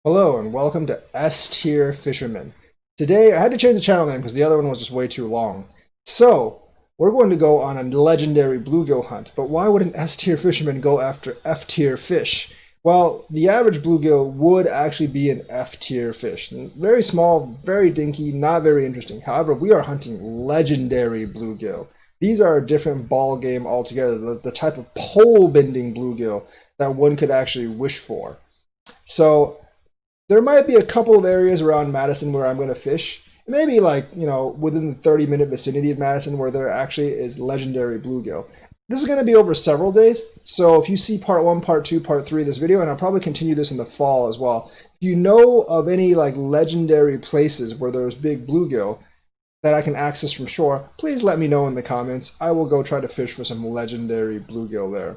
Hello and welcome to S Tier Fisherman. Today I had to change the channel name because the other one was just way too long. So we're going to go on a legendary bluegill hunt. But why would an S Tier fisherman go after F Tier fish? Well, the average bluegill would actually be an F Tier fish. Very small, very dinky, not very interesting. However, we are hunting legendary bluegill. These are a different ball game altogether. The type of pole bending bluegill that one could actually wish for. So there might be a couple of areas around Madison where I'm going to fish. Maybe within the 30-minute vicinity of Madison where there actually is legendary bluegill. This is going to be over several days. So if you see part 1, part 2, part 3 of this video, and I'll probably continue this in the fall as well. If you know of any legendary places where there's big bluegill that I can access from shore, please let me know in the comments. I will go try to fish for some legendary bluegill there.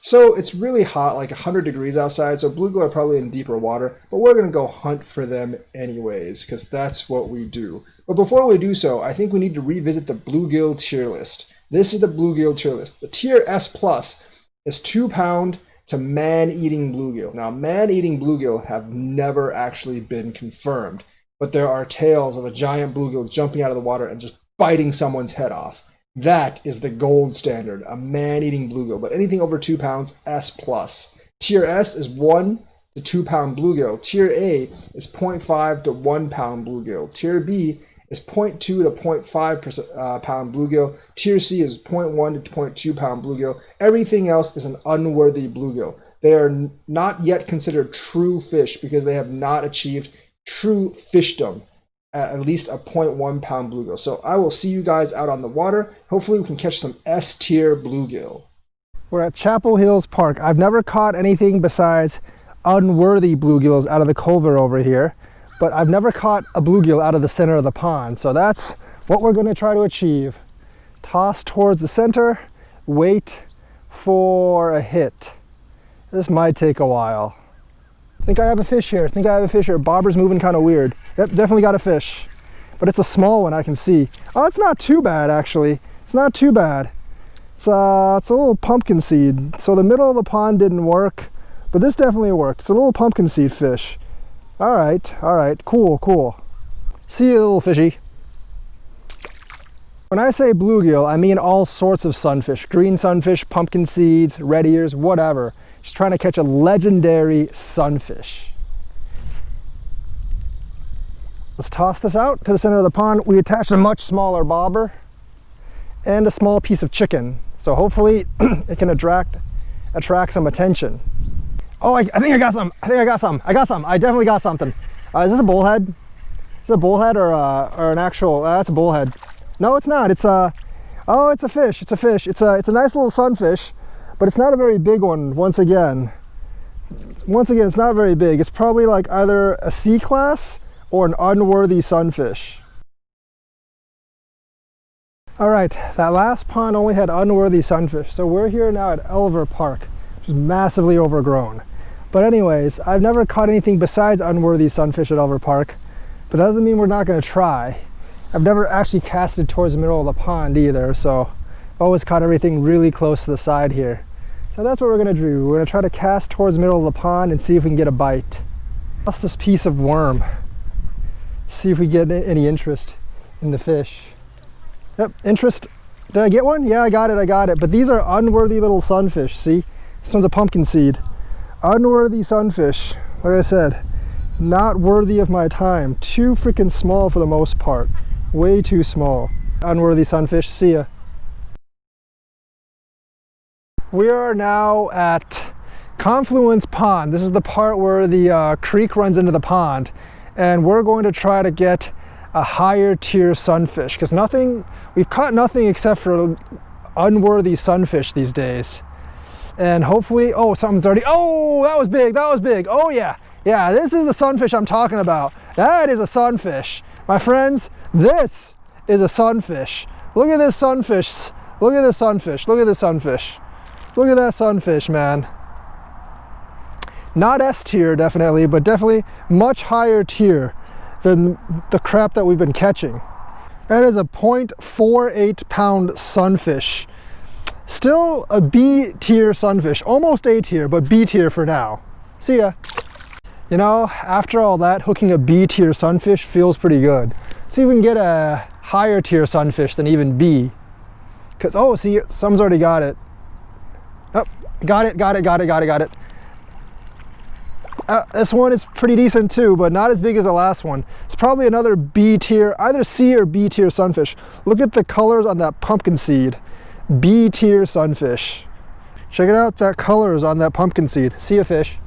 So it's really hot, like 100 degrees outside, so bluegill are probably in deeper water, but we're going to go hunt for them anyways, because that's what we do. But before we do so, I think we need to revisit the bluegill tier list. This is the bluegill tier list. The tier S plus is 2 pound to man-eating bluegill. Now, man-eating bluegill have never actually been confirmed, but there are tales of a giant bluegill jumping out of the water and just biting someone's head off. That is the gold standard, a man-eating bluegill. But anything over 2 pounds, S plus. Tier S is 1 to 2 pound bluegill. Tier A is 0.5 to 1 pound bluegill. Tier B is 0.2 to 0.5 pound bluegill. Tier C is 0.1 to 0.2 pound bluegill. Everything else is an unworthy bluegill. They are not yet considered true fish because they have not achieved true fishdom at least a 0.1 pound bluegill. So I will see you guys out on the water. Hopefully we can catch some S tier bluegill. We're at Chapel Hills Park. I've never caught anything besides unworthy bluegills out of the culvert over here, but I've never caught a bluegill out of the center of the pond. So that's what we're going to try to achieve. Toss towards the center, wait for a hit. This might take a while. I think I have a fish here. Bobber's moving kind of weird. Yep, definitely got a fish. But it's a small one I can see. Oh, it's not too bad actually. It's not too bad. It's a little pumpkin seed. So the middle of the pond didn't work, but this definitely worked. It's a little pumpkin seed fish. All right, cool. See you, little fishy. When I say bluegill, I mean all sorts of sunfish. Green sunfish, pumpkin seeds, red ears, whatever. Just trying to catch a legendary sunfish. Let's toss this out to the center of the pond. We attached a much smaller bobber and a small piece of chicken. So hopefully it can attract some attention. Oh, I think I got some. I definitely got something. Is this a bullhead? Is it a bullhead or an actual, that's a bullhead. No, it's not. It's a fish. It's a nice little sunfish, but it's not a very big one. Once again, it's not very big. It's probably like either a C class or an unworthy sunfish. All right, that last pond only had unworthy sunfish. So we're here now at Elver Park, which is massively overgrown. But anyways, I've never caught anything besides unworthy sunfish at Elver Park, but that doesn't mean we're not gonna try. I've never actually casted towards the middle of the pond either, so I've always caught everything really close to the side here. So that's what we're gonna do. We're gonna try to cast towards the middle of the pond and see if we can get a bite. Toss this piece of worm. See if we get any interest in the fish. Yep, interest. Did I get one? Yeah, I got it. But these are unworthy little sunfish, see? This one's a pumpkin seed. Unworthy sunfish, like I said, not worthy of my time. Too freaking small for the most part. Way too small. Unworthy sunfish, see ya. We are now at Confluence Pond. This is the part where the creek runs into the pond. And we're going to try to get a higher tier sunfish because we've caught nothing except for unworthy sunfish these days. And hopefully, oh, something's already, oh, that was big. Oh yeah, this is the sunfish I'm talking about. That is a sunfish. My friends, this is a sunfish. Look at this sunfish. Look at that sunfish, man. Not S tier definitely, but definitely much higher tier than the crap that we've been catching. That is a 0.48 pound sunfish. Still a B tier sunfish, almost A tier, but B tier for now. See ya. You know, after all that, hooking a B tier sunfish feels pretty good. See if we can get a higher tier sunfish than even B. Cause, oh, see, some's already got it. Oh, got it. This one is pretty decent too, but not as big as the last one. It's probably another B tier, either C or B tier sunfish. Look at the colors on that pumpkin seed. B tier sunfish. Check it out, that colors on that pumpkin seed. See a fish.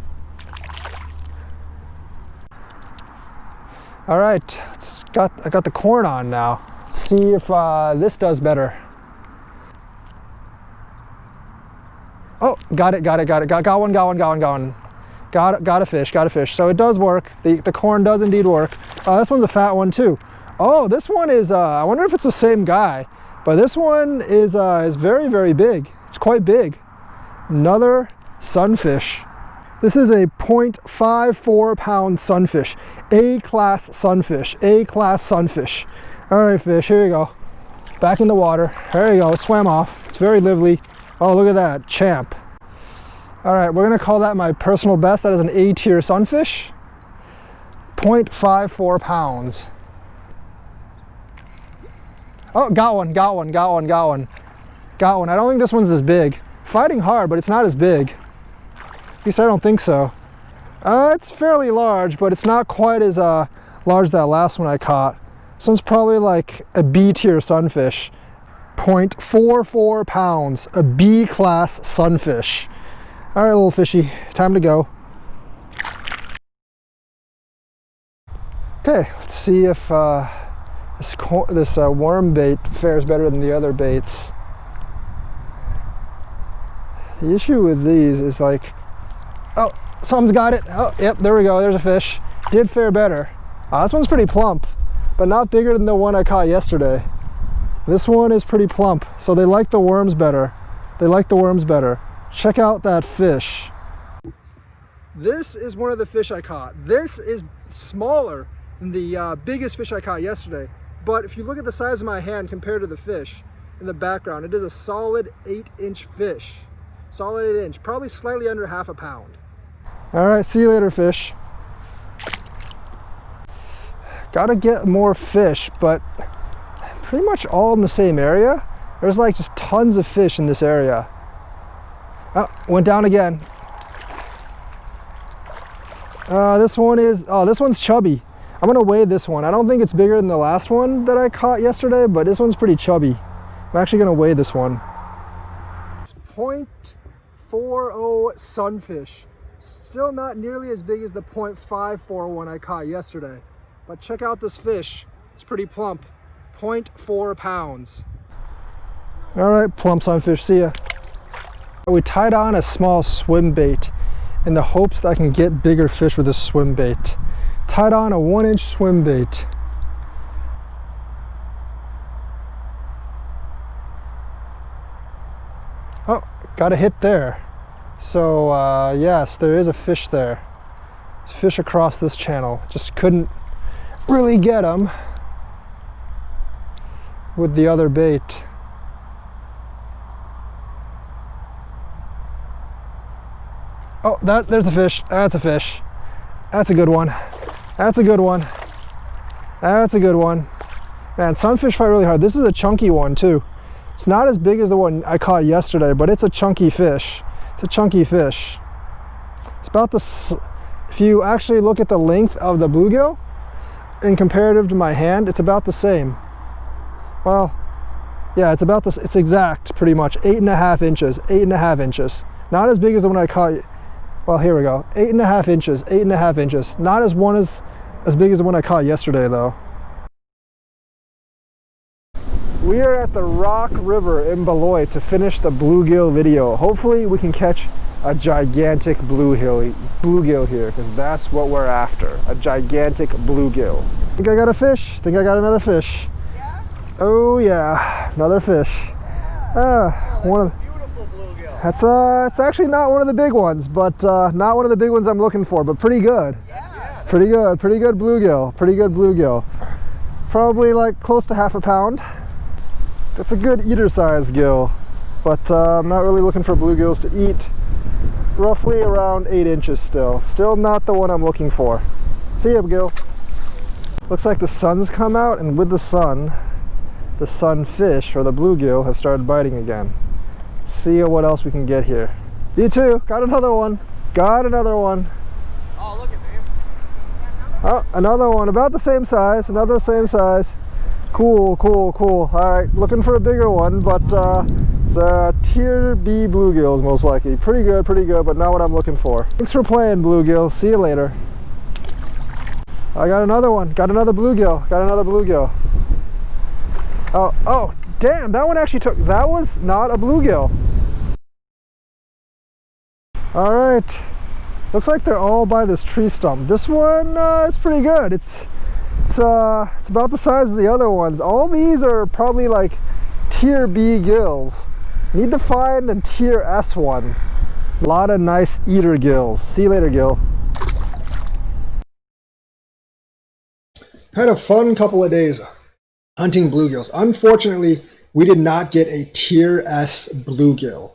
All right, I got the corn on now. Let's see if this does better. Oh, got it. Got one. Got a fish. So it does work. The corn does indeed work. This one's a fat one too. Oh, this one is, I wonder if it's the same guy, but this one is very, very big. It's quite big. Another sunfish. This is a 0.54 pound sunfish. A-class sunfish. A-class sunfish. All right, fish, here you go. Back in the water. There you go, it swam off. It's very lively. Oh, look at that, champ. All right, we're gonna call that my personal best. That is an A-tier sunfish. 0.54 pounds. Oh, got one. I don't think this one's as big. Fighting hard, but it's not as big. At least I don't think so. It's fairly large, but it's not quite as large as that last one I caught. This one's probably like a B-tier sunfish. 0.44 pounds, a B-class sunfish. All right, little fishy, time to go. Okay, let's see if this worm bait fares better than the other baits. The issue with these is like, oh, someone's got it. Oh, yep, there we go, there's a fish. Did fare better. This one's pretty plump, but not bigger than the one I caught yesterday. This one is pretty plump, so they like the worms better. Check out that fish. This is one of the fish I caught. This is smaller than the biggest fish I caught yesterday. But if you look at the size of my hand compared to the fish in the background, it is a solid 8-inch fish. Solid 8-inch, probably slightly under half a pound. All right, see you later, fish. Gotta get more fish, but pretty much all in the same area. There's like just tons of fish in this area. Oh, went down again. This one's chubby. I'm gonna weigh this one. I don't think it's bigger than the last one that I caught yesterday, but this one's pretty chubby. I'm actually gonna weigh this one. It's 0.40 sunfish. Still not nearly as big as the 0.54 one I caught yesterday. But check out this fish. It's pretty plump. 0.4 pounds. All right, plump sunfish, see ya. We tied on a small swim bait in the hopes that I can get bigger fish with this swim bait. Tied on a 1-inch swim bait. Oh, got a hit there. So yes, there is a fish there. There's fish across this channel. Just couldn't really get them with the other bait. Oh, there's a fish. That's a fish. That's a good one. That's a good one. Man, sunfish fight really hard. This is a chunky one too. It's not as big as the one I caught yesterday, but it's a chunky fish. It's a chunky fish. It's about if you actually look at the length of the bluegill in comparative to my hand, it's about the same. Well, yeah, it's about this. It's exact, pretty much 8.5 inches. 8.5 inches. Not as big as the one I caught. Well, here we go. 8.5 inches. 8.5 inches. Not as big as the one I caught yesterday, though. We are at the Rock River in Beloit to finish the bluegill video. Hopefully, we can catch a gigantic bluegill here, because that's what we're after. A gigantic bluegill. Think I got a fish? Think I got another fish? Yeah? Oh yeah, another fish. One of. It's actually not one of the big ones, but not one of the big ones I'm looking for, but pretty good. Yeah. Pretty good bluegill. Probably like close to half a pound. That's a good eater size gill, but I'm not really looking for bluegills to eat. roughly around 8 inches still. Still not the one I'm looking for. See ya, Gil. Looks like the sun's come out, and with the sun, the sunfish, or the bluegill, have started biting again. See what else we can get here. You too. Got another one. Got another one. Oh, look at him. Oh, another one. About the same size. Another same size. Cool, cool, cool. All right, looking for a bigger one, but it's a tier B bluegills most likely. Pretty good, but not what I'm looking for. Thanks for playing, bluegill. See you later. I got another one. Got another bluegill. Got another bluegill. Oh, damn, that one actually took, that was not a bluegill. All right, looks like they're all by this tree stump. This one is pretty good. It's about the size of the other ones. All these are probably like tier B gills. Need to find a tier S one. A lot of nice eater gills. See you later, Gil. Had a fun couple of days hunting bluegills. Unfortunately, we did not get a tier S bluegill.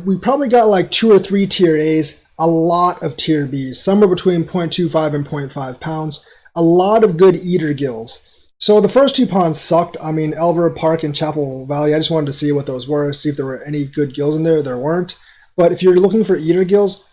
We probably got like 2 or 3 tier A's, a lot of tier B's, somewhere between 0.25 and 0.5 pounds. A lot of good eater gills. So the first 2 ponds sucked. I mean, Elver Park and Chapel Valley, I just wanted to see what those were, see if there were any good gills in there. There weren't. But if you're looking for eater gills,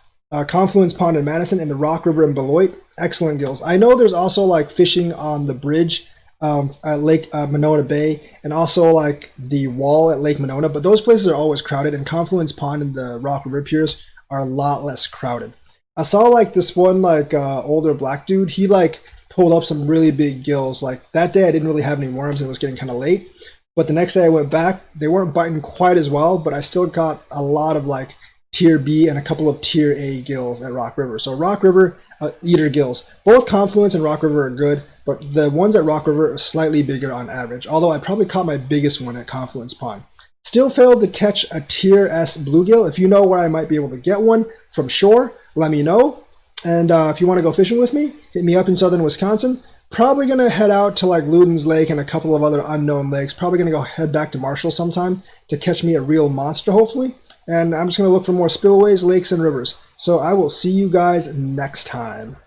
Confluence Pond in Madison and the Rock River in Beloit, excellent gills. I know there's also like fishing on the bridge at Lake Monona Bay, and also like the wall at Lake Monona, but those places are always crowded, and Confluence Pond and the Rock River piers are a lot less crowded. I saw like this one like older black dude, he like pulled up some really big gills. Like that day I didn't really have any worms and it was getting kind of late, but the next day I went back, they weren't biting quite as well, but I still got a lot of like tier B and a couple of tier A gills at Rock River. So Rock River, eater gills. Both Confluence and Rock River are good, but the ones at Rock River are slightly bigger on average, although I probably caught my biggest one at Confluence Pond. Still failed to catch a tier S bluegill. If you know where I might be able to get one from shore, let me know. And if you want to go fishing with me, hit me up in southern Wisconsin. Probably going to head out to like Luden's Lake and a couple of other unknown lakes. Probably going to go head back to Marshall sometime to catch me a real monster, hopefully. And I'm just going to look for more spillways, lakes, and rivers. So I will see you guys next time.